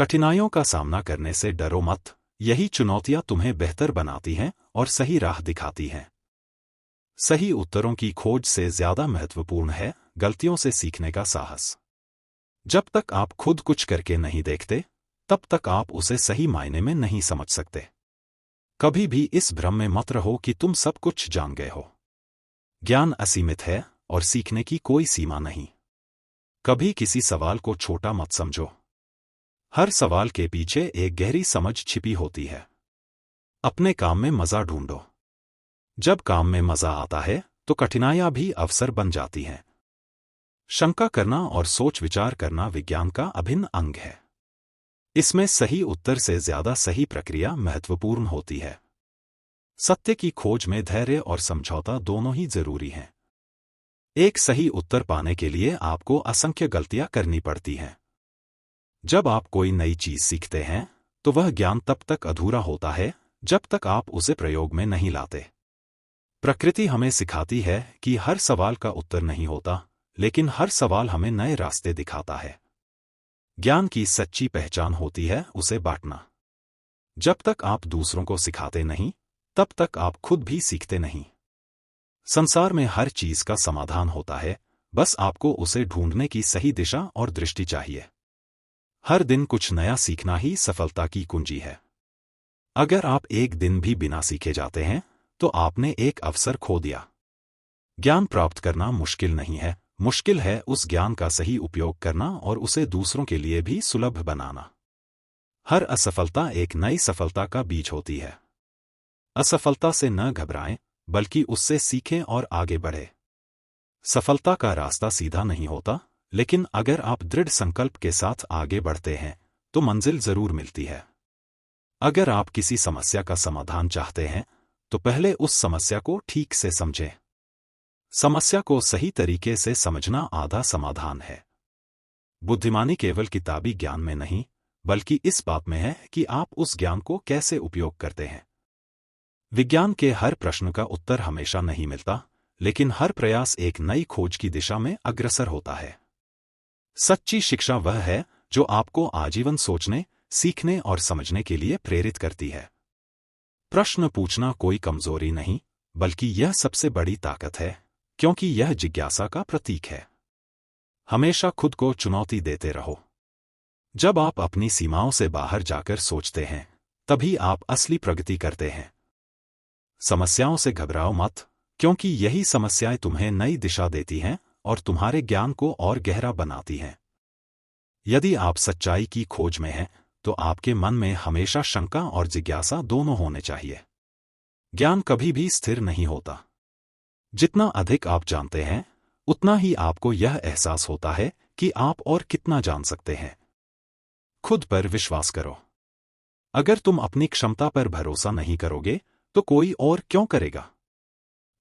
कठिनाइयों का सामना करने से डरो मत, यही चुनौतियां तुम्हें बेहतर बनाती हैं और सही राह दिखाती हैं। सही उत्तरों की खोज से ज्यादा महत्वपूर्ण है गलतियों से सीखने का साहस। जब तक आप खुद कुछ करके नहीं देखते, तब तक आप उसे सही मायने में नहीं समझ सकते। कभी भी इस भ्रम में मत रहो कि तुम सब कुछ जान गए हो। ज्ञान असीमित है और सीखने की कोई सीमा नहीं। कभी किसी सवाल को छोटा मत समझो। हर सवाल के पीछे एक गहरी समझ छिपी होती है। अपने काम में मजा ढूंढो। जब काम में मजा आता है तो कठिनाइयां भी अवसर बन जाती हैं। शंका करना और सोच विचार करना विज्ञान का अभिन्न अंग है। इसमें सही उत्तर से ज्यादा सही प्रक्रिया महत्वपूर्ण होती है। सत्य की खोज में धैर्य और समझौता दोनों ही जरूरी हैं। एक सही उत्तर पाने के लिए आपको असंख्य गलतियां करनी पड़ती हैं। जब आप कोई नई चीज सीखते हैं तो वह ज्ञान तब तक अधूरा होता है जब तक आप उसे प्रयोग में नहीं लाते। प्रकृति हमें सिखाती है कि हर सवाल का उत्तर नहीं होता, लेकिन हर सवाल हमें नए रास्ते दिखाता है। ज्ञान की सच्ची पहचान होती है उसे बांटना। जब तक आप दूसरों को सिखाते नहीं, तब तक आप खुद भी सीखते नहीं। संसार में हर चीज का समाधान होता है, बस आपको उसे ढूंढने की सही दिशा और दृष्टि चाहिए। हर दिन कुछ नया सीखना ही सफलता की कुंजी है। अगर आप एक दिन भी बिना सीखे जाते हैं, तो आपने एक अवसर खो दिया। ज्ञान प्राप्त करना मुश्किल नहीं है, मुश्किल है उस ज्ञान का सही उपयोग करना और उसे दूसरों के लिए भी सुलभ बनाना। हर असफलता एक नई सफलता का बीज होती है। असफलता से न घबराएं, बल्कि उससे सीखें और आगे बढ़ें। सफलता का रास्ता सीधा नहीं होता, लेकिन अगर आप दृढ़ संकल्प के साथ आगे बढ़ते हैं, तो मंजिल जरूर मिलती है। अगर आप किसी समस्या का समाधान चाहते हैं, तो पहले उस समस्या को ठीक से समझें। समस्या को सही तरीके से समझना आधा समाधान है। बुद्धिमानी केवल किताबी ज्ञान में नहीं, बल्कि इस बात में है कि आप उस ज्ञान को कैसे उपयोग करते हैं। विज्ञान के हर प्रश्न का उत्तर हमेशा नहीं मिलता, लेकिन हर प्रयास एक नई खोज की दिशा में अग्रसर होता है। सच्ची शिक्षा वह है जो आपको आजीवन सोचने, सीखने और समझने के लिए प्रेरित करती है। प्रश्न पूछना कोई कमजोरी नहीं, बल्कि यह सबसे बड़ी ताकत है, क्योंकि यह जिज्ञासा का प्रतीक है। हमेशा खुद को चुनौती देते रहो। जब आप अपनी सीमाओं से बाहर जाकर सोचते हैं, तभी आप असली प्रगति करते हैं। समस्याओं से घबराओ मत, क्योंकि यही समस्याएं तुम्हें नई दिशा देती हैं और तुम्हारे ज्ञान को और गहरा बनाती हैं। यदि आप सच्चाई की खोज में हैं, तो आपके मन में हमेशा शंका और जिज्ञासा दोनों होने चाहिए। ज्ञान कभी भी स्थिर नहीं होता। जितना अधिक आप जानते हैं, उतना ही आपको यह एहसास होता है कि आप और कितना जान सकते हैं। खुद पर विश्वास करो। अगर तुम अपनी क्षमता पर भरोसा नहीं करोगे, तो कोई और क्यों करेगा?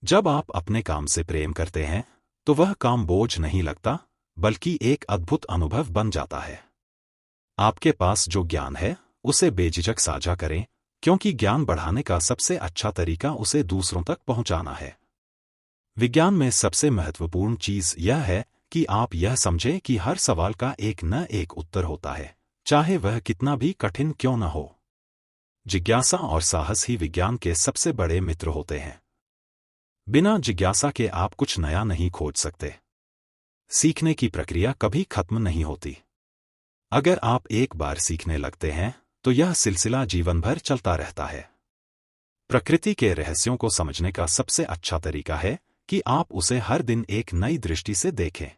जब आप अपने काम से प्रेम करते हैं, तो वह काम बोझ नहीं लगता, बल्कि एक अद्भुत अनुभव बन जाता है। आपके पास जो ज्ञान है, उसे बेझिझक साझा करें, क्योंकि ज्ञान बढ़ाने का सबसे अच्छा तरीका उसे दूसरों तक पहुंचाना है। विज्ञान में सबसे महत्वपूर्ण चीज यह है कि आप यह समझें कि हर सवाल का एक न एक उत्तर होता है, चाहे वह कितना भी कठिन क्यों न हो। जिज्ञासा और साहस ही विज्ञान के सबसे बड़े मित्र होते हैं। बिना जिज्ञासा के आप कुछ नया नहीं खोज सकते। सीखने की प्रक्रिया कभी खत्म नहीं होती। अगर आप एक बार सीखने लगते हैं, तो यह सिलसिला जीवन भर चलता रहता है। प्रकृति के रहस्यों को समझने का सबसे अच्छा तरीका है कि आप उसे हर दिन एक नई दृष्टि से देखें।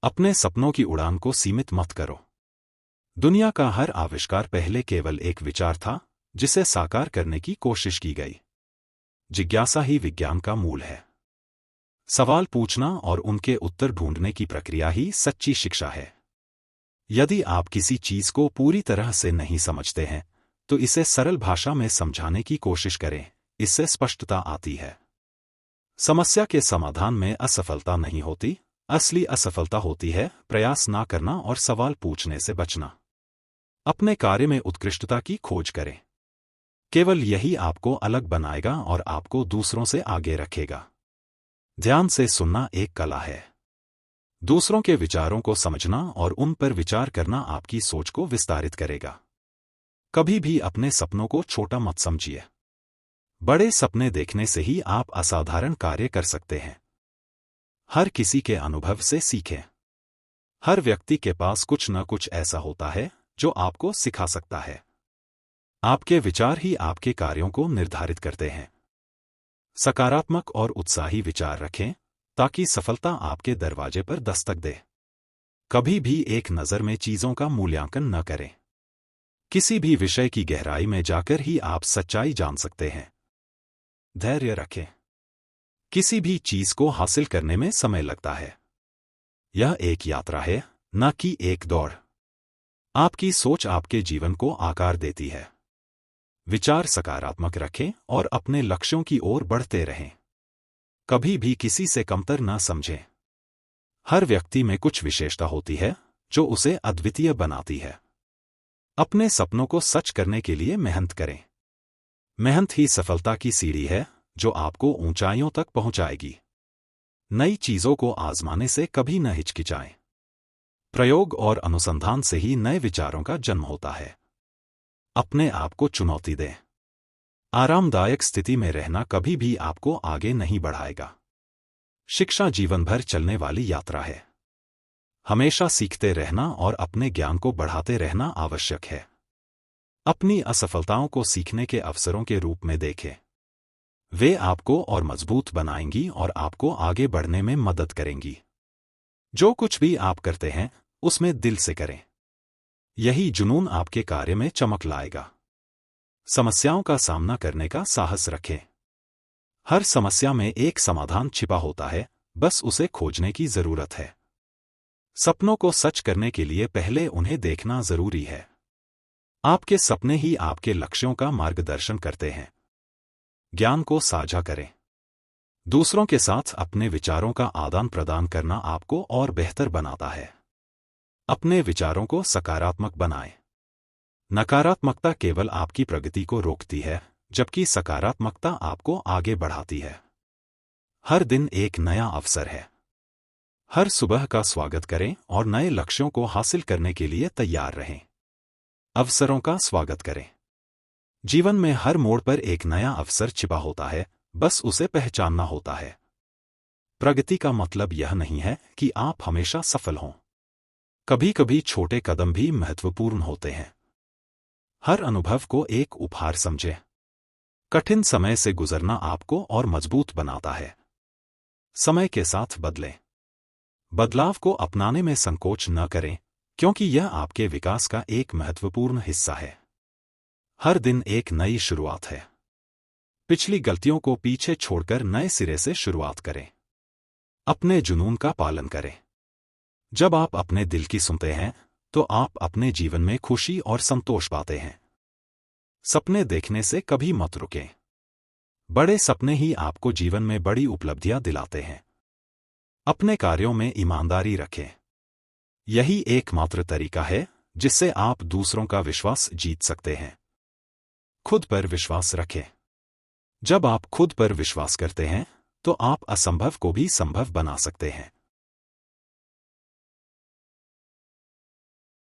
अपने सपनों की उड़ान को सीमित मत करो। दुनिया का हर आविष्कार पहले केवल एक विचार था, जिसे साकार करने की कोशिश की गई। जिज्ञासा ही विज्ञान का मूल है। सवाल पूछना और उनके उत्तर ढूंढने की प्रक्रिया ही सच्ची शिक्षा है। यदि आप किसी चीज को पूरी तरह से नहीं समझते हैं, तो इसे सरल भाषा में समझाने की कोशिश करें, इससे स्पष्टता आती है। समस्या के समाधान में असफलता नहीं होती, असली असफलता होती है प्रयास ना करना और सवाल पूछने से बचना। अपने कार्य में उत्कृष्टता की खोज करें। केवल यही आपको अलग बनाएगा और आपको दूसरों से आगे रखेगा। ध्यान से सुनना एक कला है। दूसरों के विचारों को समझना और उन पर विचार करना आपकी सोच को विस्तारित करेगा। कभी भी अपने सपनों को छोटा मत समझिए। बड़े सपने देखने से ही आप असाधारण कार्य कर सकते हैं। हर किसी के अनुभव से सीखें। हर व्यक्ति के पास कुछ न कुछ ऐसा होता है जो आपको सिखा सकता है। आपके विचार ही आपके कार्यों को निर्धारित करते हैं। सकारात्मक और उत्साही विचार रखें ताकि सफलता आपके दरवाजे पर दस्तक दे। कभी भी एक नज़र में चीज़ों का मूल्यांकन न करें। किसी भी विषय की गहराई में जाकर ही आप सच्चाई जान सकते हैं। धैर्य रखें। किसी भी चीज को हासिल करने में समय लगता है। यह एक यात्रा है, न कि एक दौड़। आपकी सोच आपके जीवन को आकार देती है। विचार सकारात्मक रखें और अपने लक्ष्यों की ओर बढ़ते रहें। कभी भी किसी से कमतर न समझें। हर व्यक्ति में कुछ विशेषता होती है जो उसे अद्वितीय बनाती है। अपने सपनों को सच करने के लिए मेहनत करें। मेहनत ही सफलता की सीढ़ी है जो आपको ऊंचाइयों तक पहुंचाएगी। नई चीजों को आजमाने से कभी न हिचकिचाएं। प्रयोग और अनुसंधान से ही नए विचारों का जन्म होता है। अपने आप को चुनौती दें। आरामदायक स्थिति में रहना कभी भी आपको आगे नहीं बढ़ाएगा। शिक्षा जीवन भर चलने वाली यात्रा है। हमेशा सीखते रहना और अपने ज्ञान को बढ़ाते रहना आवश्यक है। अपनी असफलताओं को सीखने के अवसरों के रूप में देखें। वे आपको और मजबूत बनाएंगी और आपको आगे बढ़ने में मदद करेंगी। जो कुछ भी आप करते हैं उसमें दिल से करें। यही जुनून आपके कार्य में चमक लाएगा। समस्याओं का सामना करने का साहस रखें। हर समस्या में एक समाधान छिपा होता है, बस उसे खोजने की जरूरत है। सपनों को सच करने के लिए पहले उन्हें देखना जरूरी है। आपके सपने ही आपके लक्ष्यों का मार्गदर्शन करते हैं। ज्ञान को साझा करें। दूसरों के साथ अपने विचारों का आदान प्रदान करना आपको और बेहतर बनाता है। अपने विचारों को सकारात्मक बनाएं। नकारात्मकता केवल आपकी प्रगति को रोकती है, जबकि सकारात्मकता आपको आगे बढ़ाती है। हर दिन एक नया अवसर है। हर सुबह का स्वागत करें और नए लक्ष्यों को हासिल करने के लिए तैयार रहें। अवसरों का स्वागत करें। जीवन में हर मोड़ पर एक नया अवसर छिपा होता है, बस उसे पहचानना होता है। प्रगति का मतलब यह नहीं है कि आप हमेशा सफल हों। कभी कभी छोटे कदम भी महत्वपूर्ण होते हैं। हर अनुभव को एक उपहार समझें। कठिन समय से गुजरना आपको और मजबूत बनाता है। समय के साथ बदलें। बदलाव को अपनाने में संकोच न करें, क्योंकि यह आपके विकास का एक महत्वपूर्ण हिस्सा है। हर दिन एक नई शुरुआत है। पिछली गलतियों को पीछे छोड़कर नए सिरे से शुरुआत करें। अपने जुनून का पालन करें। जब आप अपने दिल की सुनते हैं तो आप अपने जीवन में खुशी और संतोष पाते हैं। सपने देखने से कभी मत रुकें। बड़े सपने ही आपको जीवन में बड़ी उपलब्धियां दिलाते हैं। अपने कार्यों में ईमानदारी रखें। यही एकमात्र तरीका है जिससे आप दूसरों का विश्वास जीत सकते हैं। खुद पर विश्वास रखें। जब आप खुद पर विश्वास करते हैं तो आप असंभव को भी संभव बना सकते हैं।